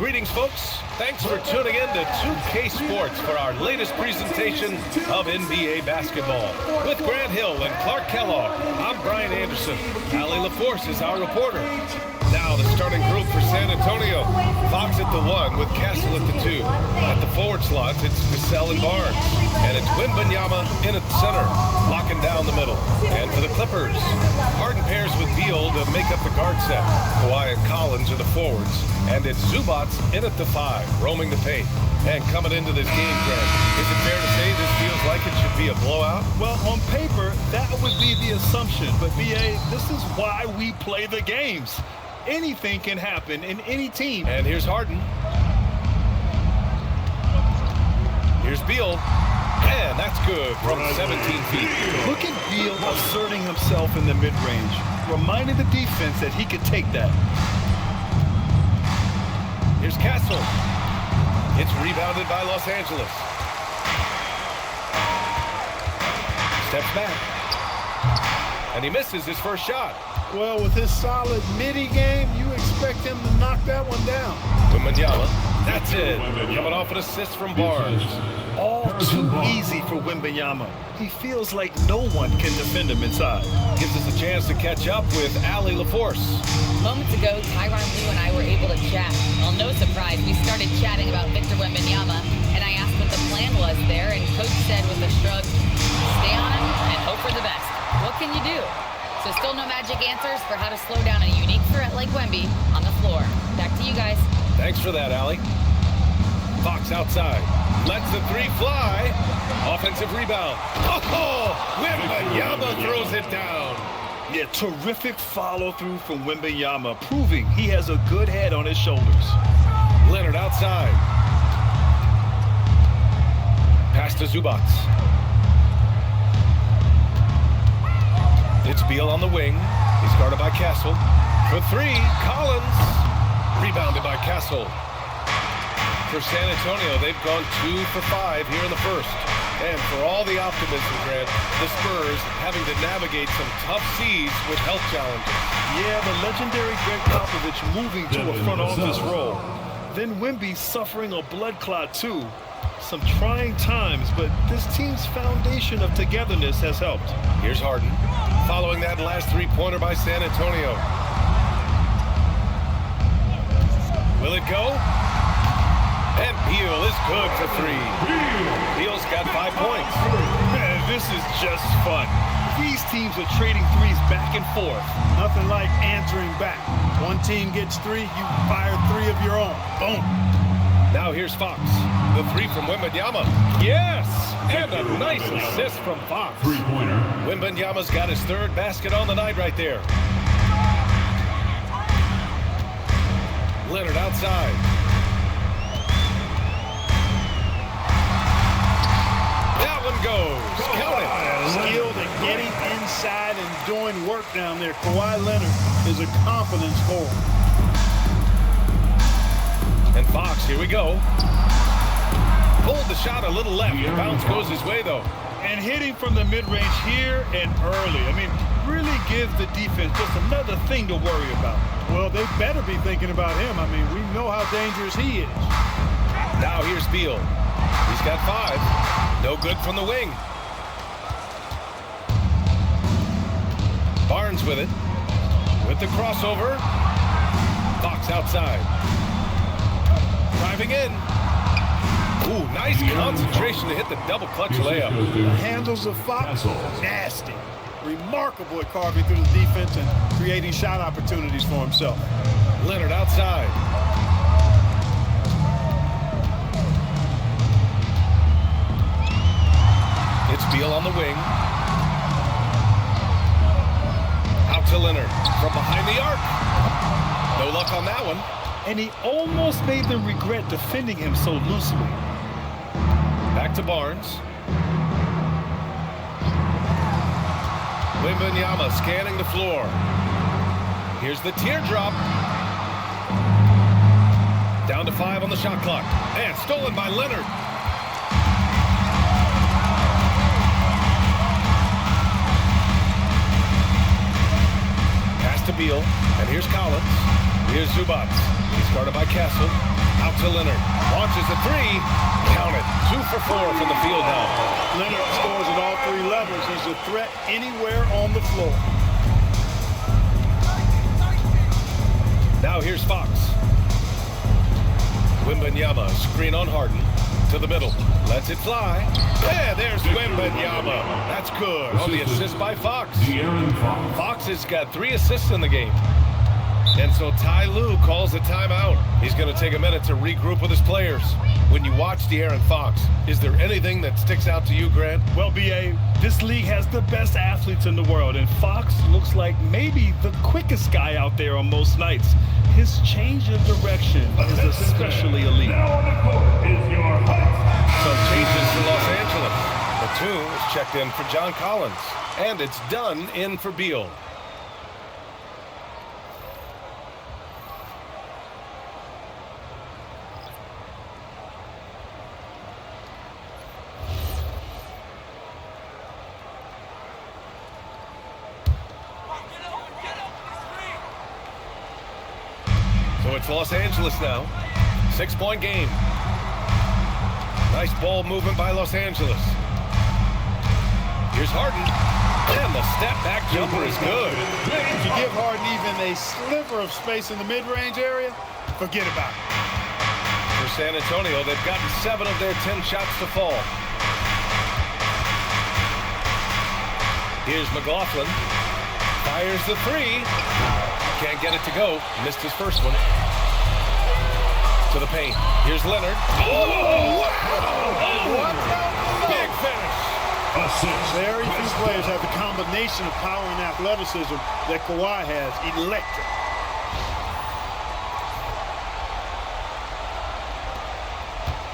Greetings, folks. Thanks for tuning in to 2K Sports for our latest presentation of NBA basketball. With Grant Hill and Clark Kellogg, I'm Brian Anderson. Allie LaForce is our reporter. Now the starting group for San Antonio. Fox at the 1 with Castle at the 2. At the forward slots, it's Vassell and Barnes. And it's Wembanyama in at the center, locking down the middle. And for the Clippers, Harden pairs with Beal to make up the guard set. Kawhi and Collins are the forwards. And it's Zubats in at the 5, roaming the paint. And coming into this game, Grant, is it fair to say this feels like it should be a blowout? Well, on paper, that would be the assumption. But, B.A., this is why we play the games. Anything can happen in any team. And here's Harden. Here's Beal. And that's good from 17 feet. Look at Beal asserting himself in the mid-range, reminding the defense that he could take that. Here's Castle. It's rebounded by Los Angeles. Steps back. And he misses his first shot. Well, with his solid midi game, you expect him to knock that one down. Wembanyama, that's it. Coming off an assist from Barnes. All too easy for Wembanyama. He feels like no one can defend him inside. Gives us a chance to catch up with Allie LaForce. Moments ago, Tyronn Lue and I were able to chat. Well, no surprise, we started chatting about Victor Wembanyama, and I asked what the plan was there, and Coach said with a shrug, stay on him and hope for the best. What can you do? So still no magic answers for how to slow down a unique threat like Wemby on the floor. Back to you guys. Thanks for that, Allie. Fox outside. Lets the 3 fly. Offensive rebound. Oh, Wembanyama throws it down. Yeah, terrific follow-through from Wembanyama, proving he has a good head on his shoulders. Leonard outside. Pass to Zubats. It's Beal on the wing. He's guarded by Castle. For 3, Collins. Rebounded by Castle. For San Antonio, they've gone 2 for 5 here in the first. And for all the optimism, Grant, the Spurs having to navigate some tough seas with health challenges. Yeah, the legendary Greg Popovich moving to a front office role. Then Wemby suffering a blood clot too. Some trying times, but this team's foundation of togetherness has helped. Here's Harden, following that last 3-pointer by San Antonio. Will it go? And Beal is good for 3. Beal's got 5 points. Man, this is just fun. These teams are trading threes back and forth. Nothing like answering back. One team gets 3, you fire 3 of your own. Boom. Now here's Fox. The 3 from Wembanyama. Yes! And a nice assist from Fox. 3-pointer. Wembanyama's got his 3rd basket on the night right there. Leonard outside. That one goes. Count it. Skilled at getting inside and doing work down there. Kawhi Leonard is a confident scorer. And Fox, here we go. Pulled the shot a little left. The bounce goes his way, though. And hitting from the mid-range here and early. I mean, really give the defense just another thing to worry about. Well, they better be thinking about him. I mean, we know how dangerous he is. Now here's Beal. He's got 5. No good from the wing. Barnes with it. With the crossover. Fox outside. Driving in. Ooh, nice concentration to hit the double clutch layup. The handles of Fox, nasty. Remarkable at carving through the defense and creating shot opportunities for himself. Leonard outside. It's Beal on the wing. Out to Leonard from behind the arc. No luck on that one. And he almost made them regret defending him so loosely. Back to Barnes. Wembanyama scanning the floor. Here's the teardrop. Down to 5 on the shot clock. And stolen by Leonard. Pass to Beal. And here's Collins. Here's Zubats. He's guarded by Castle. Out to Leonard. Launches a three. Count it. 2 for 4 from the field now. Leonard scores at all 3 levels. He's a threat anywhere on the floor. Now here's Fox. Wembanyama, screen on Harden. To the middle. Lets it fly. Yeah, there's Wembanyama. That's good. On the assist by Fox. Fox has got 3 assists in the game. And so Ty Lue calls a timeout. He's going to take a minute to regroup with his players. When you watch De'Aaron Fox, is there anything that sticks out to you, Grant? Well, B.A., this league has the best athletes in the world, and Fox looks like maybe the quickest guy out there on most nights. His change of direction is especially elite. Some changes for Los Angeles. Batum is checked in for John Collins. And it's done in for Beal. So it's Los Angeles now. 6-point game. Nice ball movement by Los Angeles. Here's Harden. And the step-back jumper is good. If you give Harden even a sliver of space in the mid-range area, forget about it. For San Antonio, they've gotten 7 of their 10 shots to fall. Here's McLaughlin. Fires the 3. Can't get it to go. Missed his first one. To the paint. Here's Leonard. Oh, wow! Big finish. Very few players have the combination of power and athleticism that Kawhi has. Electric.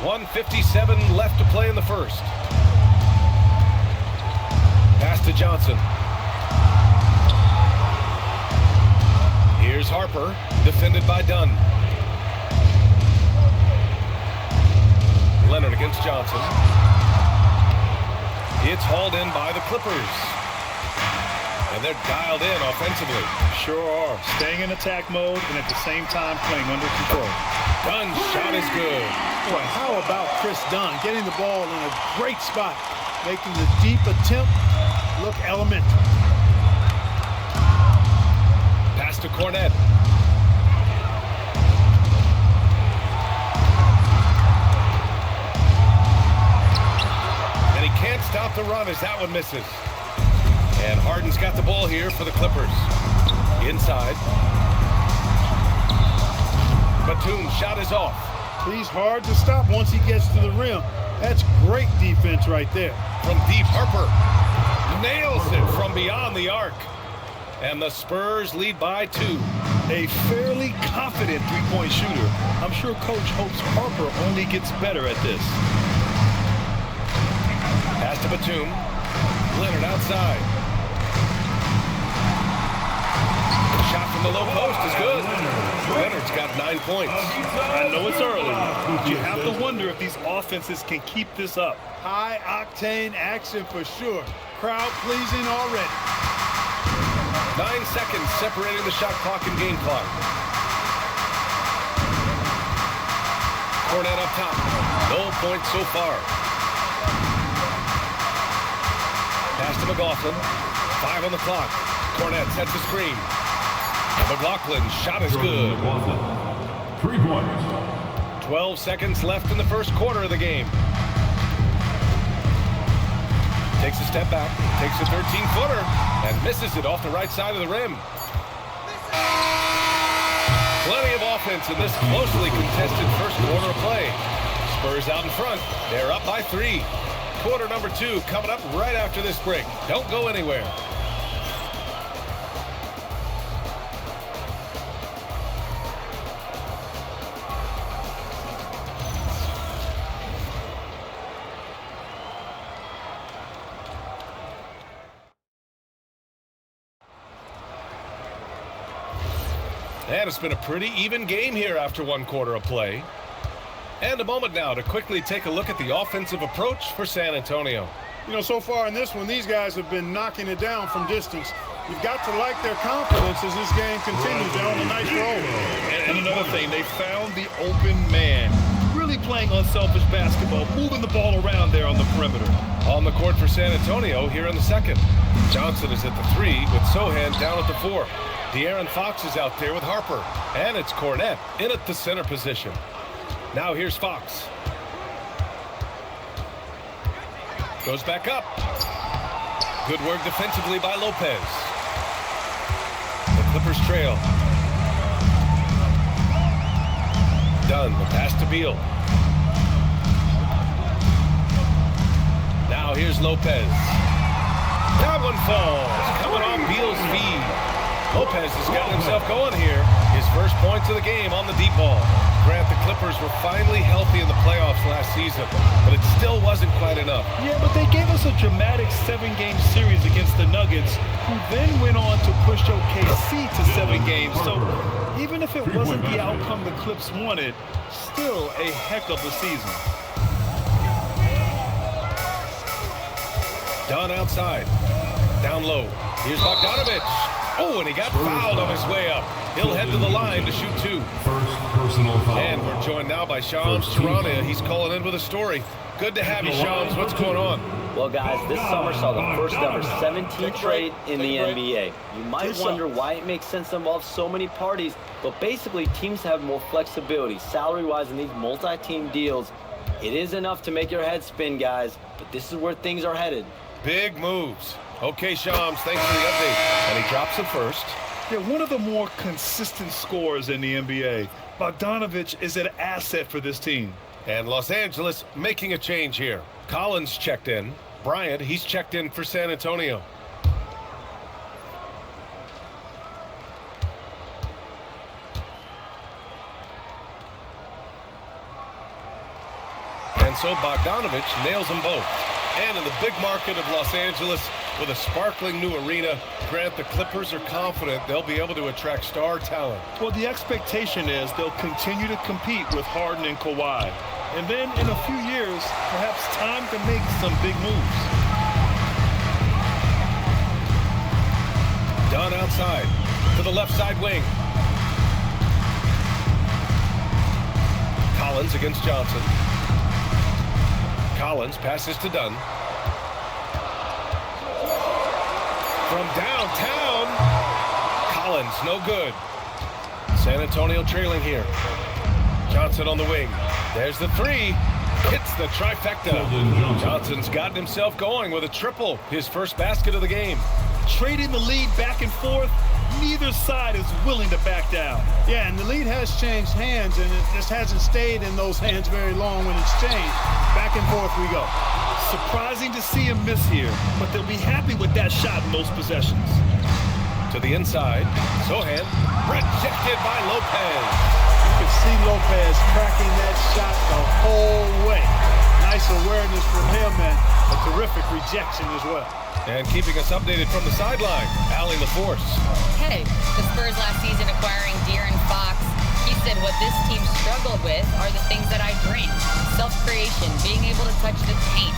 .157 left to play in the first. Pass to Johnson. Here's Harper, defended by Dunn. Leonard against Johnson. It's hauled in by the Clippers. And they're dialed in offensively. Sure are. Staying in attack mode and at the same time playing under control. Dunn's shot is good. Boy, how about Chris Dunn getting the ball in a great spot, making the deep attempt look elementary. Pass to Cornette. And he can't stop the run as that one misses. And Harden's got the ball here for the Clippers. Inside. Batum's shot is off. He's hard to stop once he gets to the rim. That's great defense right there. From deep, Harper nails it from beyond the arc. And the Spurs lead by 2. A fairly confident three-point shooter. I'm sure Coach hopes Harper only gets better at this. Pass to Batum. Leonard outside. Shot from the low post is good. Leonard's got 9 points. I know it's early, but you have to wonder if these offenses can keep this up. High-octane action for sure. Crowd pleasing already. 9 seconds separating the shot clock and game clock. Cornette up top. No points so far. Pass to McLaughlin. 5 on the clock. Cornette sets the screen. McLaughlin's shot is good. 3 points. 12 seconds left in the first quarter of the game. Takes a step back, takes a 13-footer, and misses it off the right side of the rim. Plenty of offense in this closely contested first quarter of play. Spurs out in front. They're up by 3. Quarter number 2 coming up right after this break. Don't go anywhere. And it's been a pretty even game here after 1 quarter of play. And a moment now to quickly take a look at the offensive approach for San Antonio. You know, so far in this one, these guys have been knocking it down from distance. You've got to like their confidence as this game continues. They're on a nice roll. And another thing, they found the open man. playing unselfish basketball, moving the ball around there on the perimeter. On the court for San Antonio here in the second. Johnson is at the 3 with Sohan down at the 4. De'Aaron Fox is out there with Harper. And it's Cornette in at the center position. Now here's Fox. Goes back up. Good work defensively by Lopez. The Clippers trail. Dunn, the pass to Beal. Now here's Lopez. That one falls. Coming off Beal's feed. Lopez has got himself going here. His first points of the game on the deep ball. Grant, the Clippers were finally healthy in the playoffs last season, but it still wasn't quite enough. Yeah, but they gave us a dramatic 7-game series against the Nuggets, who then went on to push OKC to 7 games. So even if it wasn't the outcome the Clips wanted, still a heck of a season. Dunn outside. Down low. Here's Bogdanovic. Oh, and he got fouled on his way up. He'll head to the line to shoot 2. First personal foul. And we're joined now by Shams Charania. He's calling in with a story. Good to have you, Shams. What's going on? Well, guys, this summer saw the first ever 17th trade in the NBA. You might wonder why it makes sense to involve so many parties, but basically teams have more flexibility salary-wise in these multi-team deals. It is enough to make your head spin, guys, but this is where things are headed. Big moves. Okay, Shams, thanks for the update. And he drops it first. Yeah, one of the more consistent scorers in the NBA. Bogdanovic is an asset for this team. And Los Angeles making a change here. Collins checked in. Bryant, he's checked in for San Antonio. And so Bogdanovic nails them both. And in the big market of Los Angeles, with a sparkling new arena, Grant, the Clippers are confident they'll be able to attract star talent. Well, the expectation is they'll continue to compete with Harden and Kawhi. And then in a few years, perhaps time to make some big moves. Dunn outside to the left side wing. Collins against Johnson. Collins passes to Dunn. From downtown, Collins, no good. San Antonio trailing here. Johnson on the wing. There's the 3. Hits the trifecta. Johnson's gotten himself going with a triple. His first basket of the game. Trading the lead back and forth, neither side is willing to back down. Yeah, and the lead has changed hands, and it just hasn't stayed in those hands very long when it's changed. Back and forth we go. Surprising to see him miss here, but they'll be happy with that shot in most possessions. To the inside, Sohan, rejected by Lopez. You can see Lopez tracking that shot the whole way. Nice awareness from him and a terrific rejection as well. And keeping us updated from the sideline, Allie LaForce. Hey, the Spurs last season acquiring De'Aaron Fox. He said what this team struggled with are the things that I dream. Self-creation, being able to touch the paint,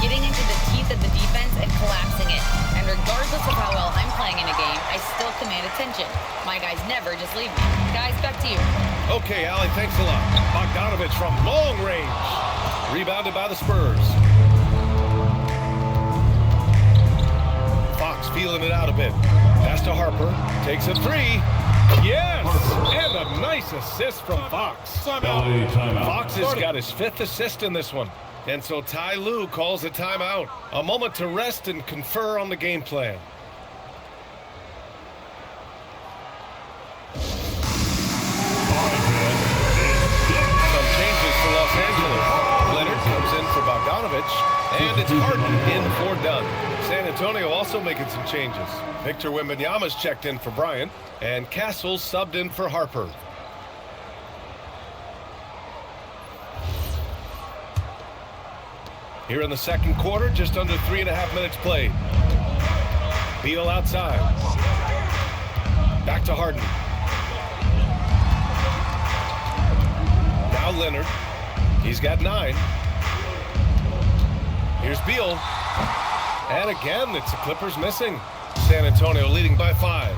getting into the teeth of the defense and collapsing it. And regardless of how well I'm playing in a game, I still command attention. My guys never just leave me. Guys, back to you. Okay, Allie, thanks a lot. Bogdanovic from long range. Rebounded by the Spurs. Fox feeling it out a bit. Pass to Harper. Takes a 3. Yes! And a nice assist from Fox. Timeout. Fox has got his 5th assist in this one. And so Ty Lue calls a timeout. A moment to rest and confer on the game plan. Some changes for Los Angeles. Leonard comes in for Bogdanovic, and it's Harden in for Dunn. San Antonio also making some changes. Victor Wembanyama's checked in for Bryant, and Castle's subbed in for Harper. Here in the second quarter, just under 3.5 minutes played. Beal outside. Back to Harden. Now Leonard. He's got 9. Here's Beal. And again, it's the Clippers missing. San Antonio leading by 5.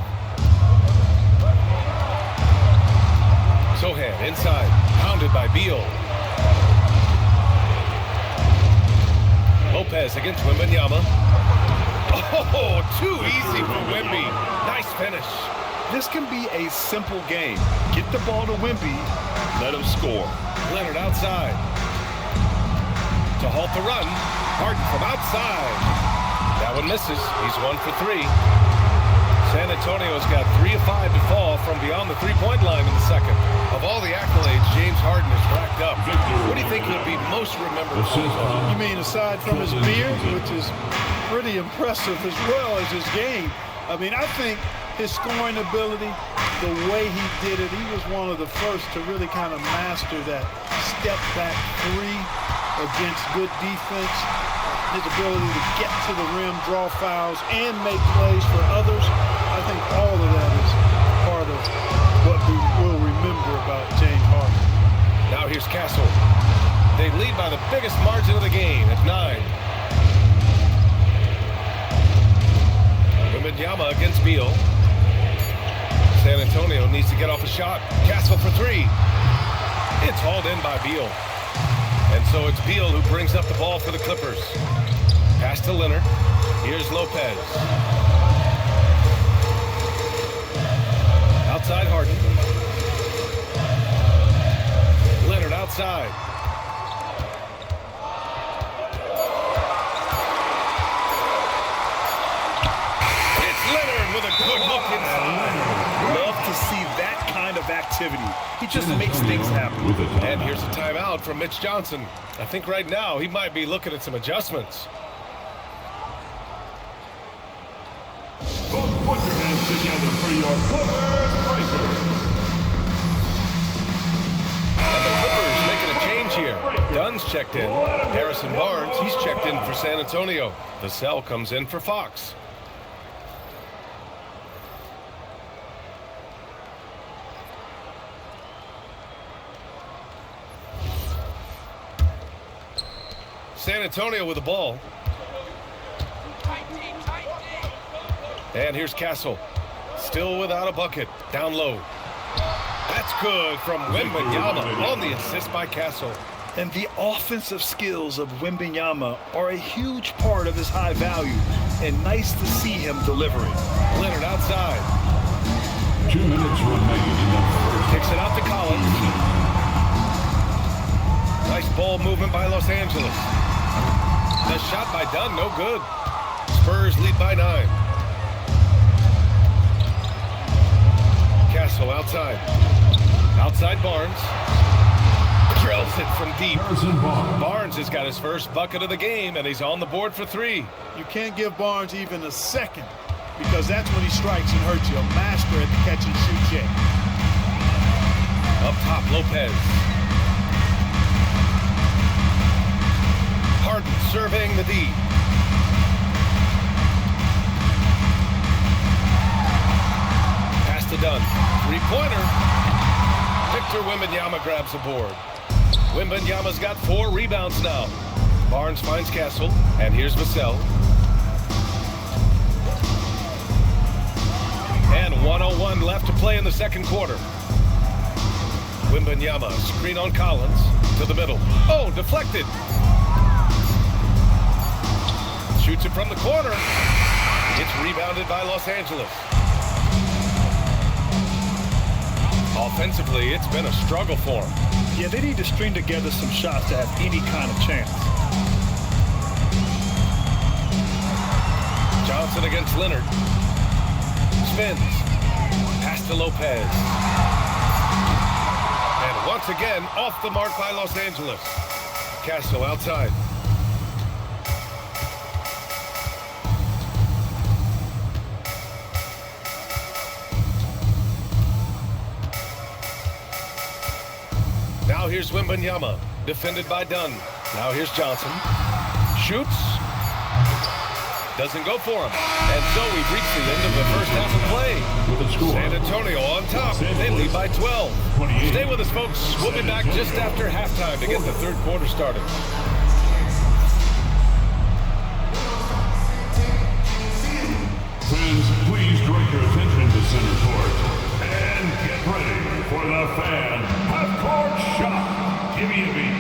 Sohan inside. Pounded by Beal. Lopez against Wembanyama. Oh, too easy for Wemby. Nice finish. This can be a simple game. Get the ball to Wemby, let him score. Leonard outside. To halt the run. Harden from outside. That one misses. He's 1 for 3. San Antonio's got 3 of 5 to fall from beyond the three-point line in the second. Of all the accolades James Harden has racked up, what do you think he'll be most remembered for? You mean aside from his beard, which is pretty impressive, as well as his game? I mean, I think his scoring ability, the way he did it, he was one of the first to really kind of master that step-back three against good defense. His ability to get to the rim, draw fouls, and make plays for others. I think all of that is part of what we will remember about James Harden. Now here's Castle. They lead by the biggest margin of the game at 9. Wembanyama against Beal. San Antonio needs to get off a shot. Castle for 3. It's hauled in by Beal. And so it's Beal who brings up the ball for the Clippers. Pass to Leonard. Here's Lopez. Outside Harden. Leonard outside. It's Leonard with a good look inside. Love to see that kind of activity. He just makes things happen. And here's a timeout from Mitch Johnson. I think right now he might be looking at some adjustments. Put your hands together for your Clippers. And the Clippers making a change here. Dunn's checked in. Harrison Barnes, he's checked in for San Antonio. Vassell comes in for Fox. San Antonio with the ball. And here's Castle. Still without a bucket. Down low. That's good from Wembanyama on the assist by Castle. And the offensive skills of Wembanyama are a huge part of his high value. And nice to see him delivering. Leonard outside. 2 minutes remain in the first. Kicks it out to Collins. Nice ball movement by Los Angeles. The shot by Dunn, no good. Spurs lead by 9. Castle outside. Outside Barnes. Drills it from deep. Barnes has got his first bucket of the game, and he's on the board for 3. You can't give Barnes even a second, because that's when he strikes and hurts you. A master at the catch and shoot check. Up top, Lopez. Harden surveying the D. Pass to Dunn. Three-pointer. Victor Wembanyama grabs the board. Wembanyama's got 4 rebounds now. Barnes finds Castle, and here's Vassell. And 1:01 left to play in the second quarter. Wembanyama, screen on Collins, to the middle. Oh, deflected. Shoots it from the corner. It's rebounded by Los Angeles. Offensively, it's been a struggle for him. Yeah, they need to string together some shots to have any kind of chance. Johnson against Leonard. Spins. Pass to Lopez. And once again, off the mark by Los Angeles. Castle outside. Now here's Wembanyama, defended by Dunn. Now here's Johnson. Shoots. Doesn't go for him. And so we've reached the end of the first half of play. San Antonio on top. They lead by 12. Stay with us, folks. We'll be back just after halftime to get the third quarter started. Fans, please direct your attention to center court. And get ready for the fan half-court shot. Give me a beat.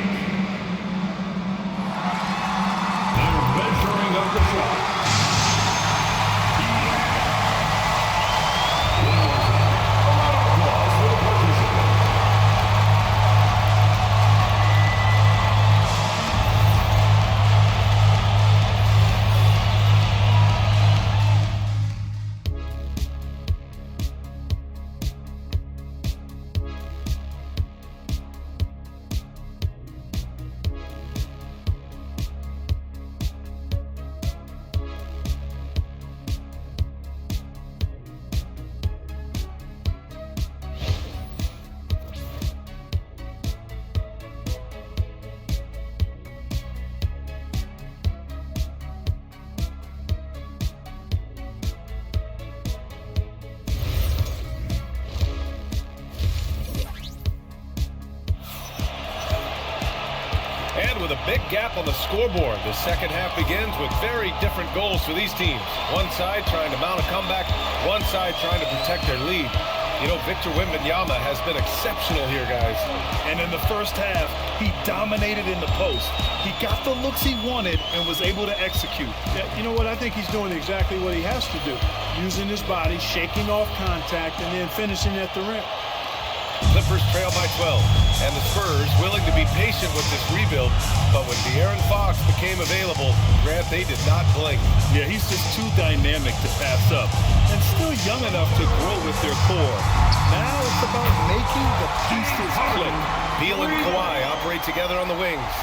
And with a big gap on the scoreboard, the second half begins with very different goals for these teams. One side trying to mount a comeback, one side trying to protect their lead. You know, Victor Wembanyama has been exceptional here, guys. And in the first half, he dominated in the post. He got the looks he wanted and was able to execute. Yeah, you know what? I think he's doing exactly what he has to do. Using his body, shaking off contact, and then finishing at the rim. Clippers trail by 12, and the Spurs willing to be patient with this rebuild, but when De'Aaron Fox became available, Grant, they did not blink. Yeah, he's just too dynamic to pass up, and still young enough to grow with their core. Now it's about making the pieces click. Beal and Kawhi operate together on the wings.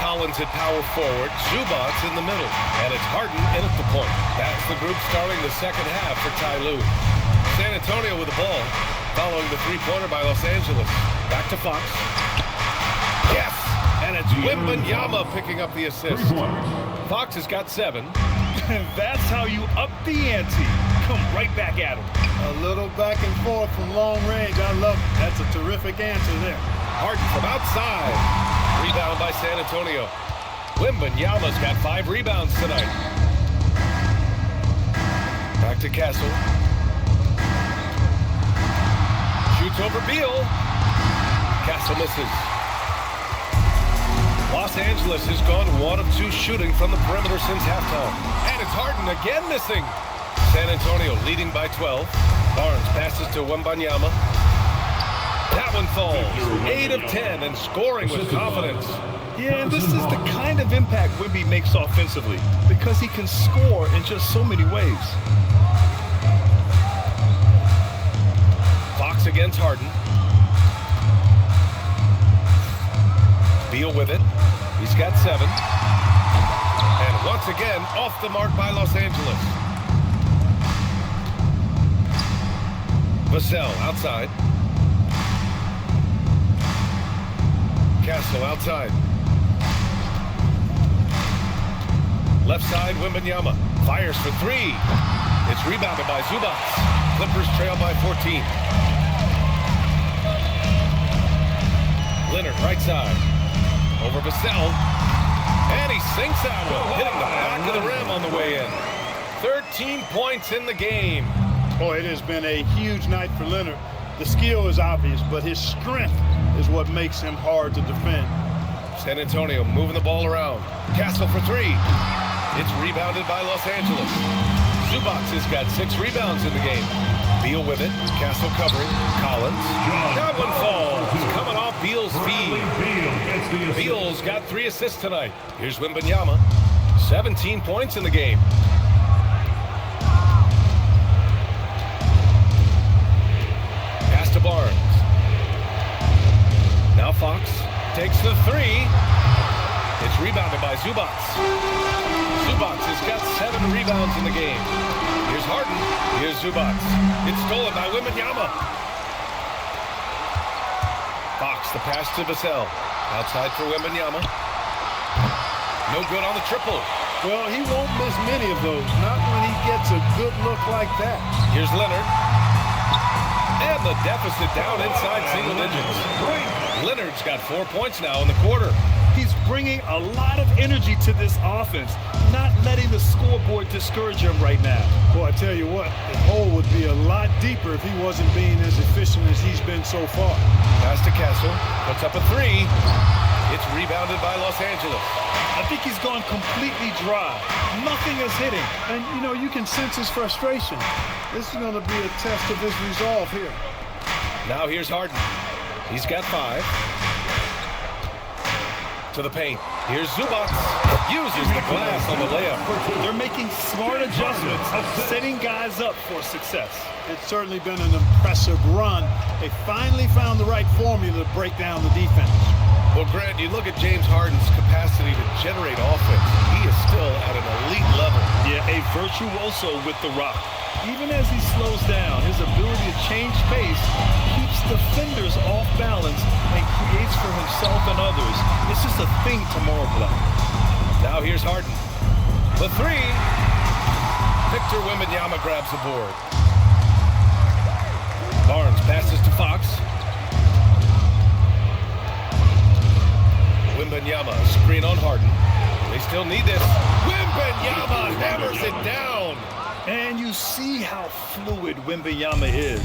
Collins at power forward, Zubac in the middle, and it's Harden in at the point. That's the group starting the second half for Ty Lue. San Antonio with the ball, following the three-pointer by Los Angeles. Back to Fox. Yes! And it's Wembanyama picking up the assist. Fox has got 7. And that's how you up the ante. Come right back at him. A little back and forth from long range. I love it. That's a terrific answer there. Harden from outside. Rebound by San Antonio. Wembanyama's got 5 rebounds tonight. Back to Castle. Shoots over Beal. Castle misses. Los Angeles has gone 1 of 2 shooting from the perimeter since halftime. And it's Harden again missing. San Antonio leading by 12. Barnes passes to Wembanyama. That one falls. 8 of 10 and scoring with confidence. Yeah, and this is the kind of impact Wemby makes offensively because he can score in just so many ways. Fox against Harden. Beal with it. He's got 7. And once again, off the mark by Los Angeles. Vassell outside. Castle outside. Left side, Wembanyama. Fires for 3. It's rebounded by Zubac. Clippers trail by 14. Leonard, right side. Over Vassell. And he sinks that one, hitting the back of the rim on the way in. 13 points in the game. Boy, it has been a huge night for Leonard. The skill is obvious, but his strength is what makes him hard to defend. San Antonio moving the ball around. Castle for 3. It's rebounded by Los Angeles. Zubac has got 6 rebounds in the game. Beal with it. Castle covering. Collins. That one falls. Coming off Beal's feed. Beal's got 3 assists tonight. Here's Wembanyama. 17 points in the game. Pass to Barnes. Now Fox takes the 3. It's rebounded by Zubac. Zubac has got 7 rebounds in the game. Here's Harden. Here's Zubac. It's stolen by Wembanyama. Fox, the pass to Vassell. Outside for Wembanyama. No good on the triple. Well, he won't miss many of those. Not when he gets a good look like that. Here's Leonard. And the deficit down inside single digits. Leonard's got 4 points now in the quarter. He's bringing a lot of energy to this offense, not letting the scoreboard discourage him right now. Boy, I tell you what, the hole would be a lot deeper if he wasn't being as efficient as he's been so far. Pass to Castle. Puts up a 3. It's rebounded by Los Angeles. I think he's gone completely dry. Nothing is hitting. And, you know, you can sense his frustration. This is going to be a test of his resolve here. Now here's Harden. He's got 5. To the paint. Here's Zubac. Uses the glass on the layup. They're making smart adjustments, setting guys up for success. It's certainly been an impressive run. They finally found the right formula to break down the defense. Well, Grant, you look at James Harden's capacity to generate offense. He is still at an elite level. Yeah, a virtuoso with the rock. Even as he slows down, his ability to change pace keeps defenders off balance and creates for himself and others. It's just a thing tomorrow play. Now here's Harden. The 3. Victor Wembanyama grabs the board. Barnes passes to Fox. Wembanyama, screen on Harden. They still need this. Wembanyama hammers it down. And you see how fluid Wembanyama is.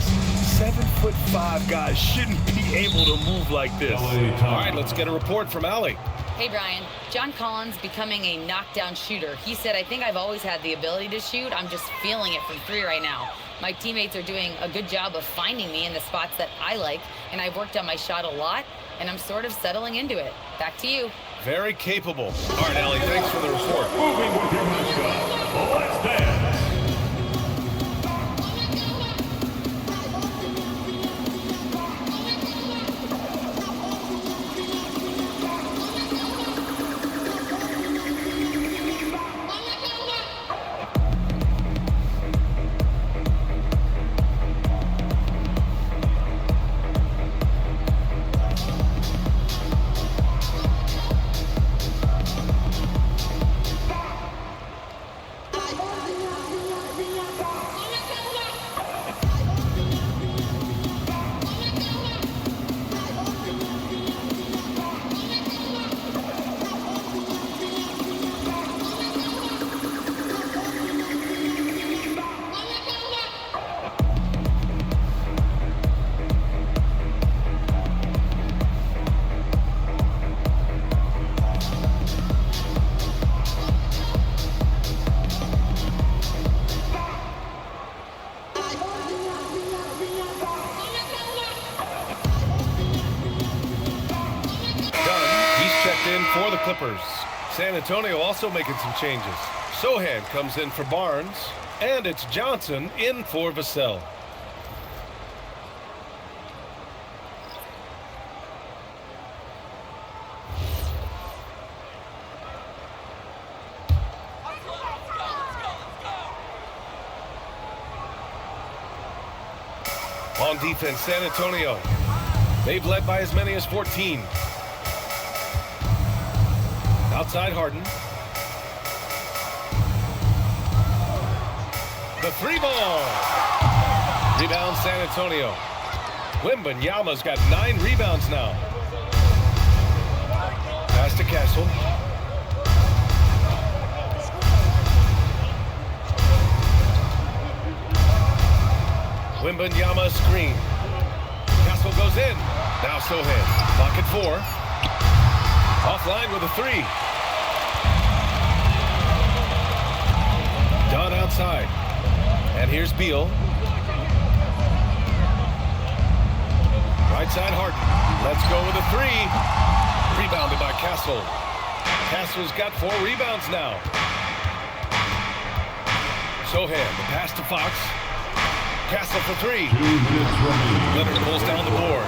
7'5" guys shouldn't be able to move like this. All right, let's get a report from Allie. Hey, Brian. John Collins becoming a knockdown shooter. He said, I think I've always had the ability to shoot. I'm just feeling it from 3 right now. My teammates are doing a good job of finding me in the spots that I like, and I've worked on my shot a lot, and I'm sort of settling into it. Back to you. Very capable. All right, Allie, thanks for the report. Moving with your mascot. Let's dance. In for the Clippers. San Antonio also making some changes. Sohan comes in for Barnes, and it's Johnson in for Vassell. On defense, San Antonio. They've led by as many as 14. Outside Harden. The 3 ball. Rebound San Antonio. Wembanyama's got 9 rebounds now. Pass to Castle. Wembanyama screen. Castle goes in. Now Sohan. Pocket 4. Offline with a 3. Dunn outside. And here's Beal. Right side Harden. Let's go with a 3. Rebounded by Castle. Castle's got 4 rebounds now. Sohan, the pass to Fox. Castle for 3. Leonard pulls down the board.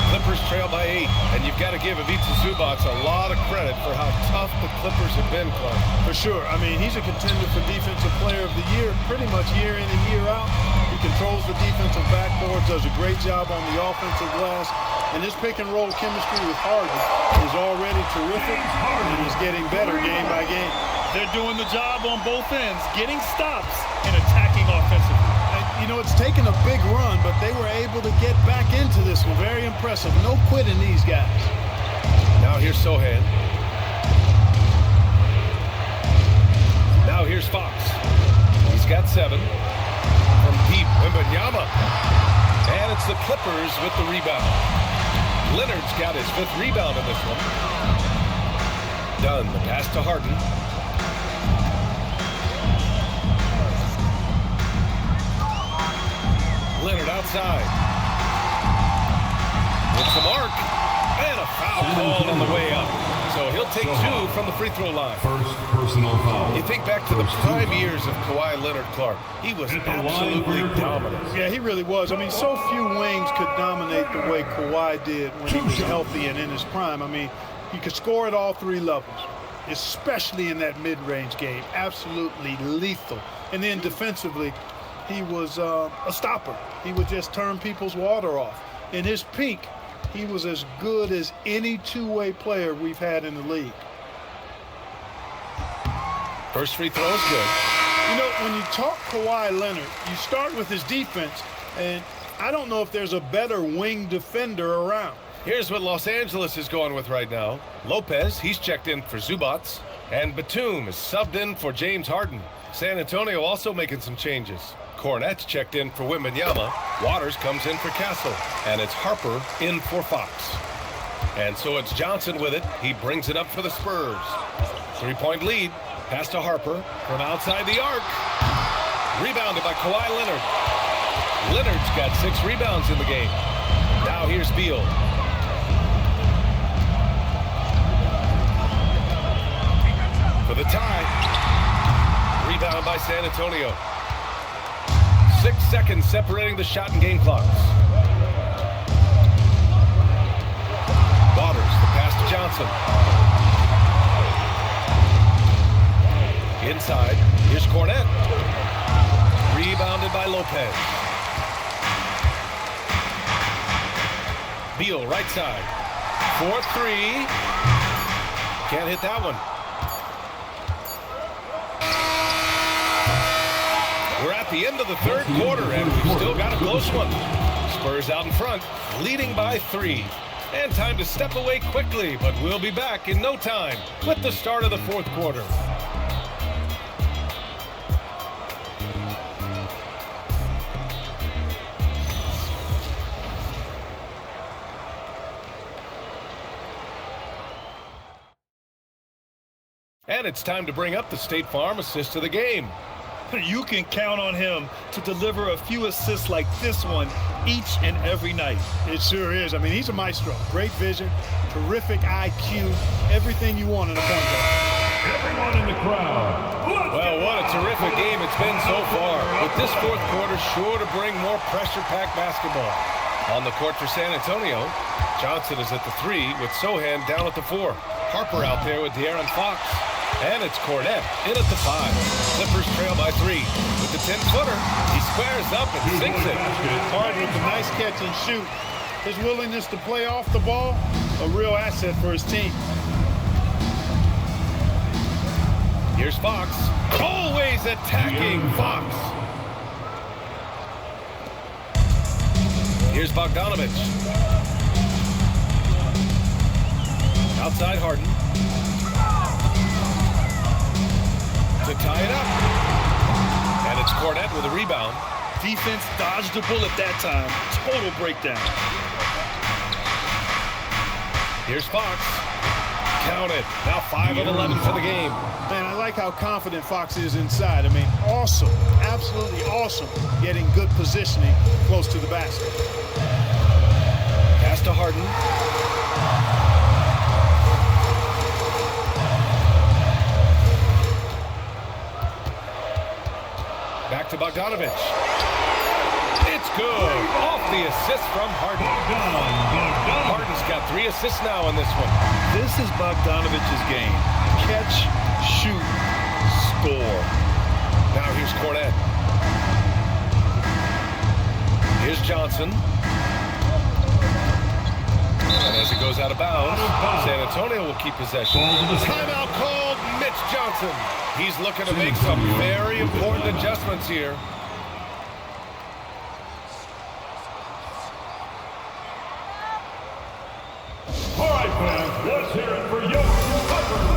Clippers trail by 8, and you've got to give Ivica Zubac a lot of credit for how tough the Clippers have been, Clark. For sure. I mean, he's a contender for Defensive Player of the Year pretty much year in and year out. He controls the defensive backboard, does a great job on the offensive glass, and his pick-and-roll chemistry with Harden is already terrific and is getting better game by game. They're doing the job on both ends, getting stops and attacking offensively. You know, it's taken a big run, but they were able to get back into this one. Very impressive. No quitting these guys. Now here's Sohan. Now here's Fox. He's got 7. From deep, Wembanyama. And it's the Clippers with the rebound. Leonard's got his 5th rebound in this one. Dunn, the pass to Harden. Leonard outside. It's the mark. And a foul call on the way up. So he'll take 2 from the free throw line. First personal foul. You think back to the prime years of Kawhi Leonard, Clark. He was absolutely dominant. Yeah, he really was. I mean, so few wings could dominate the way Kawhi did when he was healthy and in his prime. I mean, he could score at all 3 levels, especially in that mid-range game. Absolutely lethal. And then defensively, he was a stopper. He would just turn people's water off. In his peak, he was as good as any two-way player we've had in the league. First free throw is good. You know, when you talk Kawhi Leonard, you start with his defense, and I don't know if there's a better wing defender around. Here's what Los Angeles is going with right now. Lopez, he's checked in for Zubats. And Batum is subbed in for James Harden. San Antonio also making some changes. Cornette's checked in for Wembanyama. Waters comes in for Castle. And it's Harper in for Fox. And so it's Johnson with it. He brings it up for the Spurs. 3-point lead. Pass to Harper from outside the arc. Rebounded by Kawhi Leonard. Leonard's got 6 rebounds in the game. Now here's Beal. For the tie. Rebound by San Antonio. 6 seconds separating the shot and game clocks. Waters, the pass to Johnson. Inside, here's Cornette. Rebounded by Lopez. Beal, right side. 4-3. Can't hit that one. We're at the end of the third quarter, and we've still got a close one. Spurs out in front, leading by 3. And time to step away quickly, but we'll be back in no time with the start of the fourth quarter. And it's time to bring up the State Farm assist of the game. You can count on him to deliver a few assists like this one each and every night. It sure is. I mean, he's a maestro. Great vision, terrific IQ, everything you want in a point guard. Everyone in the crowd. Well, what a terrific game it's been so far. With this fourth quarter sure to bring more pressure-packed basketball. On the court for San Antonio, Johnson is at the 3 with Sohan down at the 4. Harper out there with De'Aaron Fox. And it's Cornette in at the 5. Clippers trail by 3. With the 10-footer, he squares up and sinks it. Harden with a nice catch and shoot. His willingness to play off the ball, a real asset for his team. Here's Fox. Always attacking Fox. Here's Bogdanovich. Outside Harden. To tie it up. And it's Cornette with a rebound. Defense dodged the bullet that time. Total breakdown. Here's Fox. Count it. Now 5 of 11 for the game. Man, I like how confident Fox is inside. I mean, awesome. Absolutely awesome. Getting good positioning close to the basket. Pass to Harden. Back to Bogdanovich. It's good. Off the assist from Harden. Harden's got 3 assists now in this one. This is Bogdanovich's game. Catch, shoot, score. Now here's Cornette. Here's Johnson. And as it goes out of bounds, San Antonio will keep possession. Timeout called. Mitch Johnson. He's looking to make some very important adjustments here. All right, fans, let's hear it for your Clippers.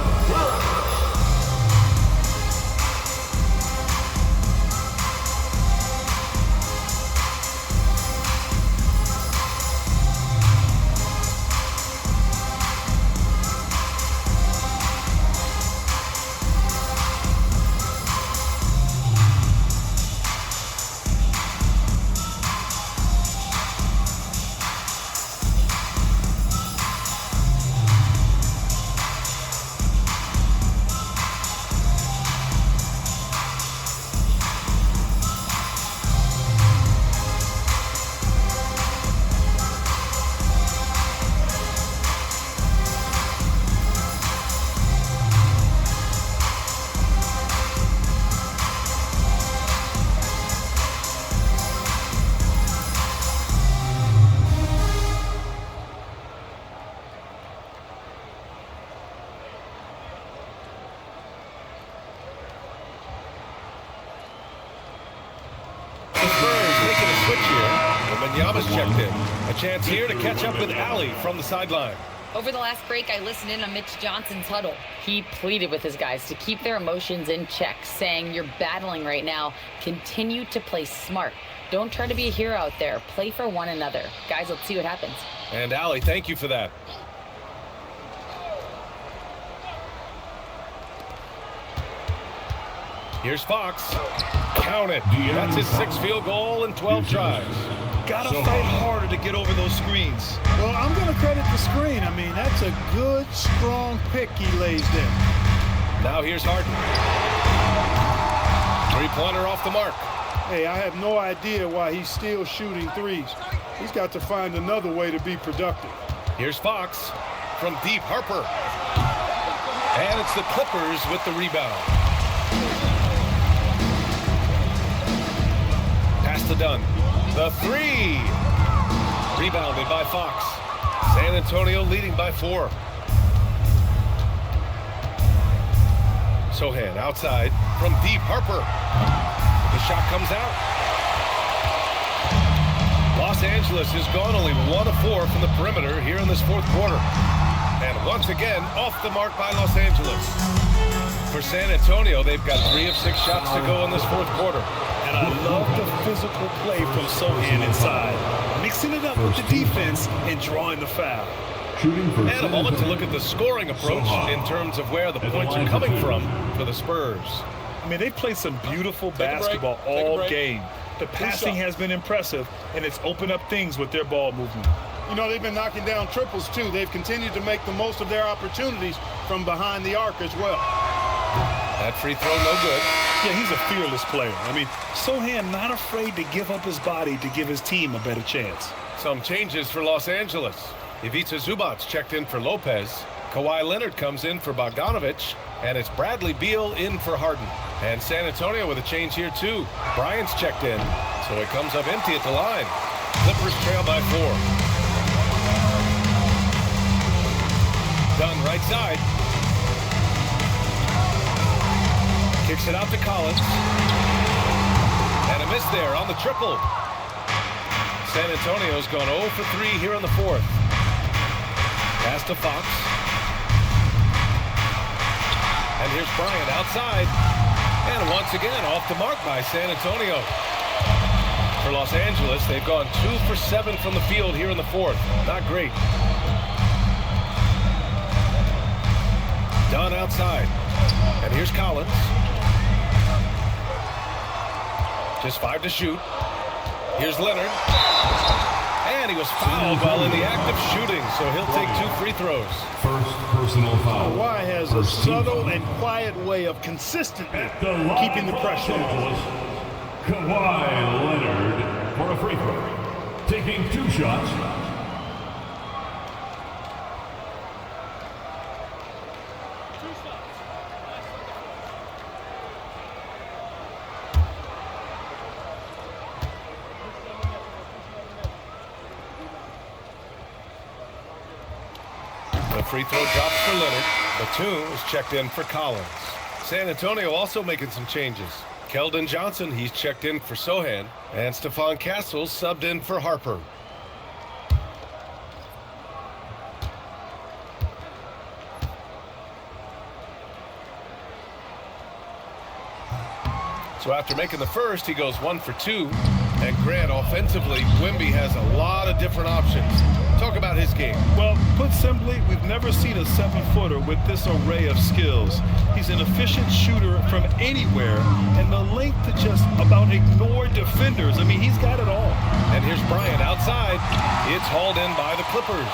Wembanyama's checked in. A chance here to catch up with Allie from the sideline. Over the last break, I listened in on Mitch Johnson's huddle. He pleaded with his guys to keep their emotions in check, saying, "You're battling right now. Continue to play smart. Don't try to be a hero out there. Play for one another." Guys, let's see what happens. And Allie, thank you for that. Here's Fox. Count it. That's his 6th field goal in 12 tries. Gotta fight harder to get over those screens. Well, I'm going to credit the screen. I mean, that's a good, strong pick he lays there. Now here's Harden. 3-pointer off the mark. Hey, I have no idea why he's still shooting threes. He's got to find another way to be productive. Here's Fox from deep. Harper. And it's the Clippers with the rebound. Pass to Dunn. The 3. Rebounded by Fox. San Antonio leading by 4. Sohan outside from deep. Harper. The shot comes out. Los Angeles has gone only 1 of 4 from the perimeter here in this 4th quarter. And once again, off the mark by Los Angeles. For San Antonio, they've got 3 of 6 shots to go in this 4th quarter. And I love the physical play from Sohan inside, mixing it up with the defense and drawing the foul. And a moment to look at the scoring approach in terms of where the points are coming from for the Spurs. I mean, they played some beautiful basketball all game. The passing has been impressive, and it's opened up things with their ball movement. You know, they've been knocking down triples, too. They've continued to make the most of their opportunities from behind the arc as well. That free throw, no good. Yeah, he's a fearless player. I mean, Sohan not afraid to give up his body to give his team a better chance. Some changes for Los Angeles. Ivica Zubac's checked in for Lopez. Kawhi Leonard comes in for Bogdanovich. And it's Bradley Beal in for Harden. And San Antonio with a change here, too. Bryant's checked in, so it comes up empty at the line. Clippers trail by 4. Dunn right side. Kicks it out to Collins. And a miss there on the triple. San Antonio's gone 0 for 3 here in the 4th. Pass to Fox. And here's Bryant outside. And once again, off the mark by San Antonio. For Los Angeles, they've gone 2 for 7 from the field here in the 4th. Not great. Dunn outside. And here's Collins. Just 5 to shoot. Here's Leonard. And he was fouled while in the act of shooting, so he'll take 2 free throws. First personal foul. Kawhi has a subtle and quiet way of consistently keeping the pressure on. Kawhi Leonard for a free throw. Taking 2 shots. The free throw drops for Leonard. Batum is checked in for Collins. San Antonio also making some changes. Keldon Johnson, he's checked in for Sohan. And Stephon Castles subbed in for Harper. So after making the first, he goes 1 for 2. And Grant, offensively, Wemby has a lot of different options. Talk about his game. Well, put simply, we've never seen a 7-footer with this array of skills. He's an efficient shooter from anywhere, and the length to just about ignore defenders. I mean, he's got it all. And here's Bryant outside. It's hauled in by the Clippers.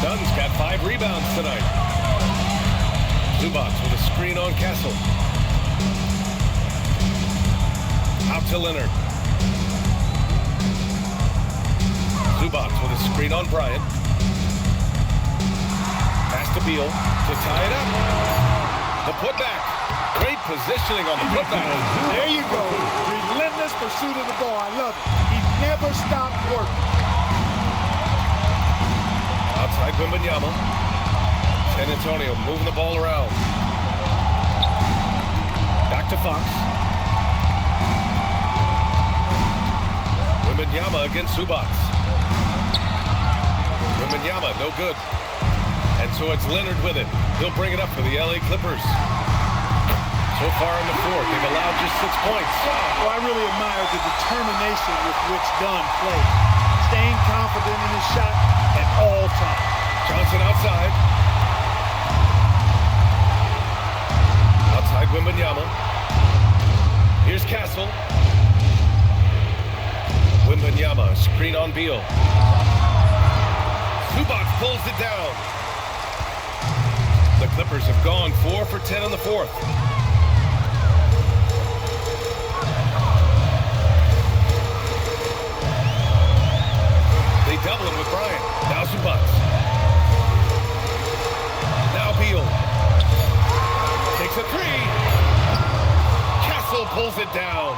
Dunn's got 5 rebounds tonight. Zubac with a screen on Castle. Out to Leonard. Zubac with a screen on Bryant. Pass to Beal to tie it up. The putback. Great positioning on the putback. There you go. Relentless pursuit of the ball. I love it. He never stopped working. Outside Wembanyama. San Antonio moving the ball around. Back to Fox. Wembanyama against Zubac. Wembanyama, no good. And so it's Leonard with it. He'll bring it up for the LA Clippers. So far in the fourth, they've allowed just 6 points. Well, I really admire the determination with which Dunn plays. Staying confident in his shot at all times. Johnson outside. Outside Wembanyama. Here's Castle. Wembanyama, screen on Beal. Zubac pulls it down. The Clippers have gone 4 for 10 in the fourth. They double him with Bryant. Now Zubac. Now Beal. Takes a three. Castle pulls it down.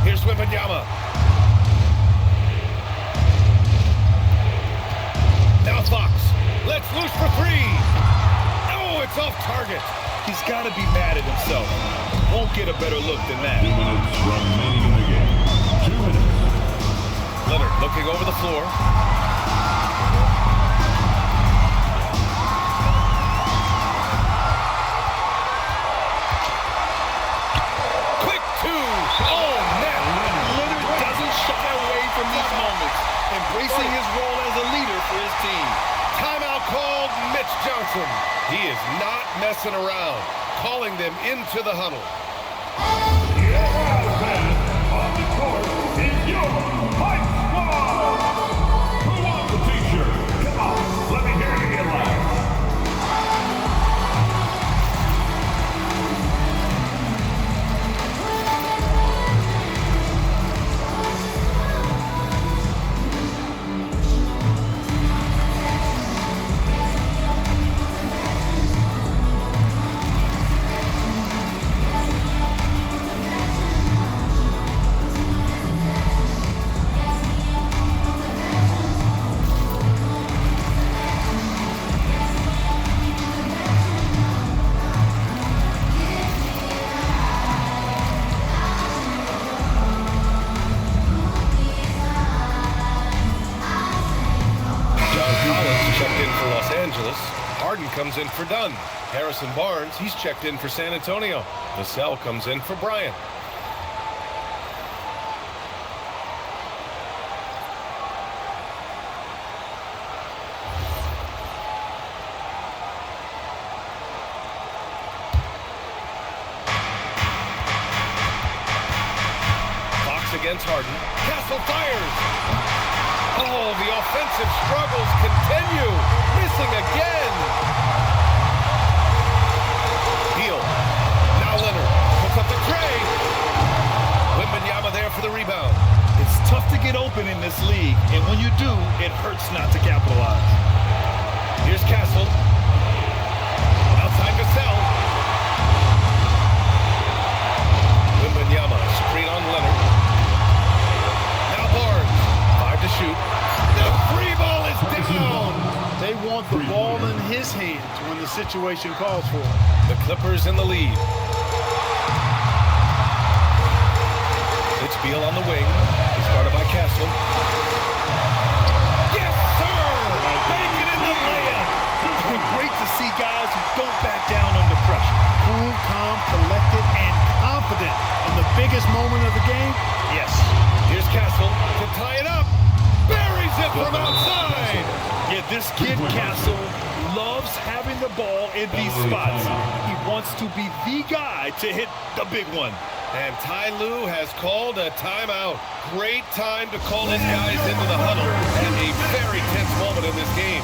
Here's Wembanyama. Now Fox. Let's loose for three. Oh, it's off target. He's got to be mad at himself. Won't get a better look than that. 2 minutes remaining in the game. 2 minutes. Leonard looking over the floor. Quick two. Oh, net. Leonard doesn't shy away from these moments, embracing his role as a leader for his team. Timeout called Mitch Johnson. He is not messing around, calling them into the huddle. On the court is your Fight Squad. Who wants a t-shirt? Come on, let me hear you get loud. Harden comes in for Dunn. Harrison Barnes, he's checked in for San Antonio. Vassell comes in for Bryant. Fox against Harden. Castle fires. Oh, the offensive struggles continue. Missing again. Beal. Now Leonard puts up the tray. Wembanyama there for the rebound. It's tough to get open in this league, and when you do, it hurts not to capitalize. Here's Castle. Outside Vassell. Wembanyama, screen on Leonard. Now Barnes. 5 to shoot. The free ball is down. They want the ball in his hands when the situation calls for it. The Clippers in the lead. It's Beal on the wing. It's guarded by Castle. Yes, sir! Make it in the layup. It's great to see guys who don't back down under pressure. Cool, calm, collected, and confident in the biggest moment of the game. Yes. Here's Castle to tie it up. Buries it from outside. Yeah, this kid Castle loves having the ball in these spots. He wants to be the guy to hit the big one. And Ty Lue has called a timeout. Great time to call his guys into the huddle. And a very tense moment in this game.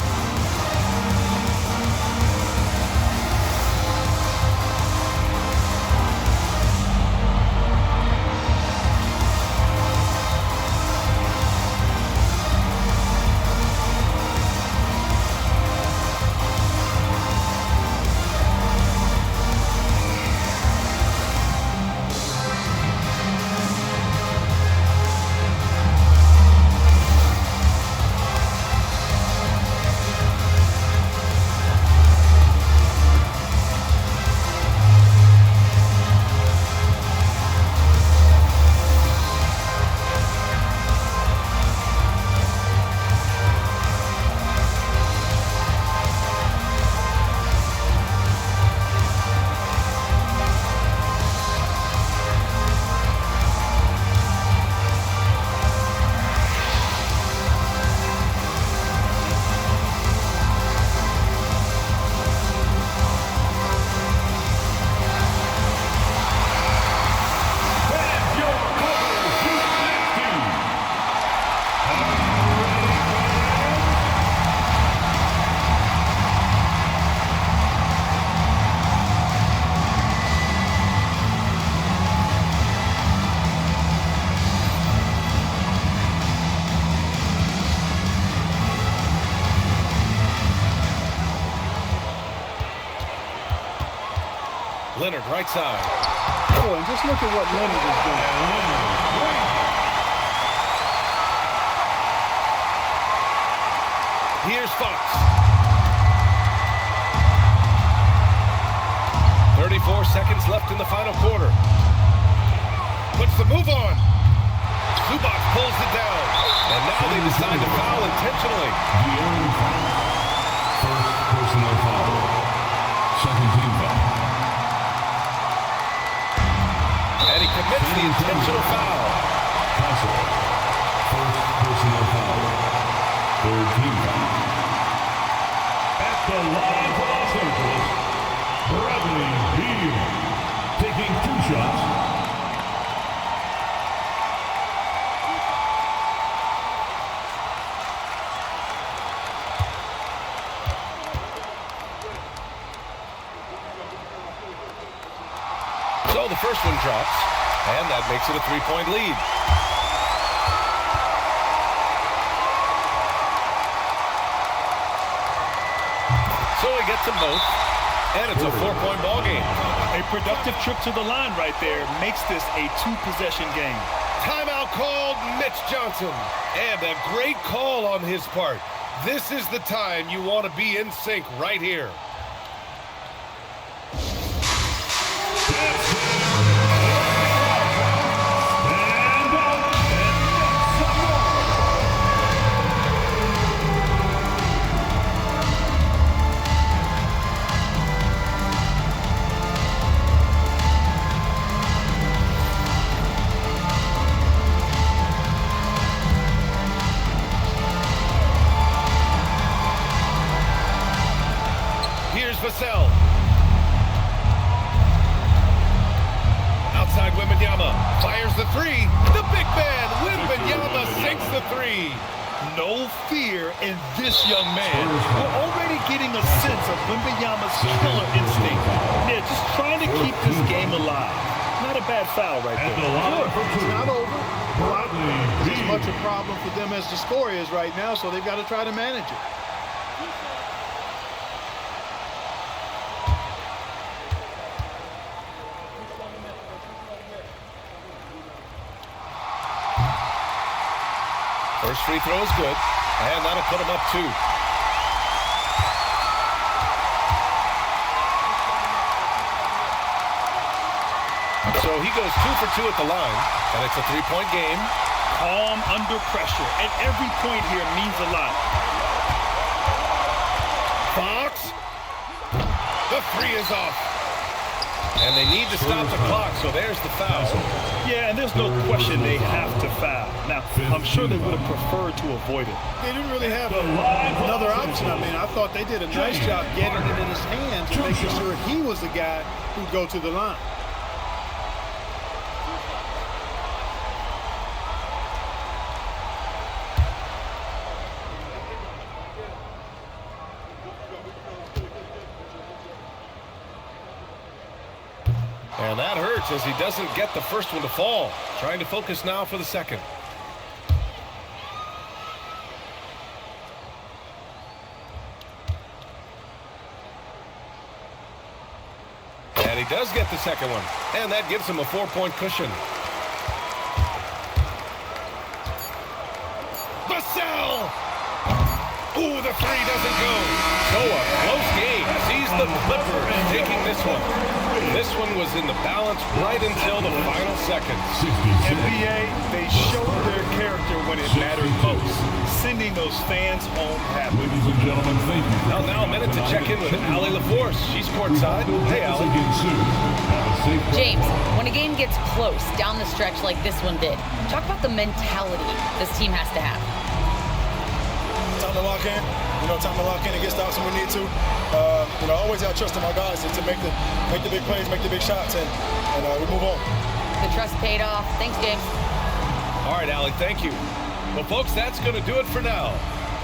Leonard, right side. Oh, and just look at what Leonard is doing. Here's Fox. 34 seconds left in the final quarter. Puts the move on. Zubac pulls it down. And now they decide to foul intentionally. First personal foul. Second team foul. And he commits the intentional foul. Castle. First personal foul. Third team foul. At the line for Los Angeles, Bradley Beal taking 2 shots. So the first one drops, and that makes it a 3-point lead. So he gets them both, and it's a 4-point ball game. A productive trip to the line right there makes this a 2-possession game. Timeout called, Mitch Johnson. And a great call on his part. This is the time you want to be in sync right here. Vassell. Outside Wembanyama fires the 3. The big man, Wembanyama, sinks the 3. No fear in this young man. We're already getting a sense of Wembanyama's killer instinct. They're just trying to keep this game alive. Not a bad foul right there. It's not over. It's as much a problem for them as the score is right now, so they've got to try to manage it. First free throw is good, and that'll put him up 2. So he goes 2 for 2 at the line, and it's a 3-point game. Calm under pressure, and every point here means a lot. Fox. The 3 is off. And they need to stop the clock, so there's the foul. Yeah, and there's no question they have to foul. Now, I'm sure they would have preferred to avoid it. They didn't really have another option. I mean, I thought they did a nice job getting it in his hands and making sure he was the guy who'd go to the line. And that hurts as he doesn't get the first one to fall. Trying to focus now for the second. And he does get the second one. And that gives him a 4-point cushion. Vassell! Ooh, the 3 doesn't go. So a close game sees the Clippers taking this one. This one was in the balance right until the final seconds. NBA, they showed their character when it mattered most, sending those fans home happy. Ladies and gentlemen, thank you. Now a minute to check in with Allie LaForce. She's courtside. Hey, Allie. James, when a game gets close down the stretch like this one did, talk about the mentality this team has to have. Time to lock in. Time to lock in and get stops when we need to. I always have trust in my guys to make the big plays, make the big shots, and we move on. The trust paid off. Thanks, James. All right, Allie, thank you. Well, folks, that's going to do it for now.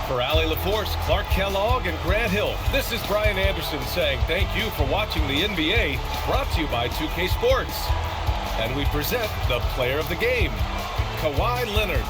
For Allie LaForce, Clark Kellogg, and Grant Hill, this is Brian Anderson saying thank you for watching the NBA, brought to you by 2K Sports. And we present the player of the game, Kawhi Leonard.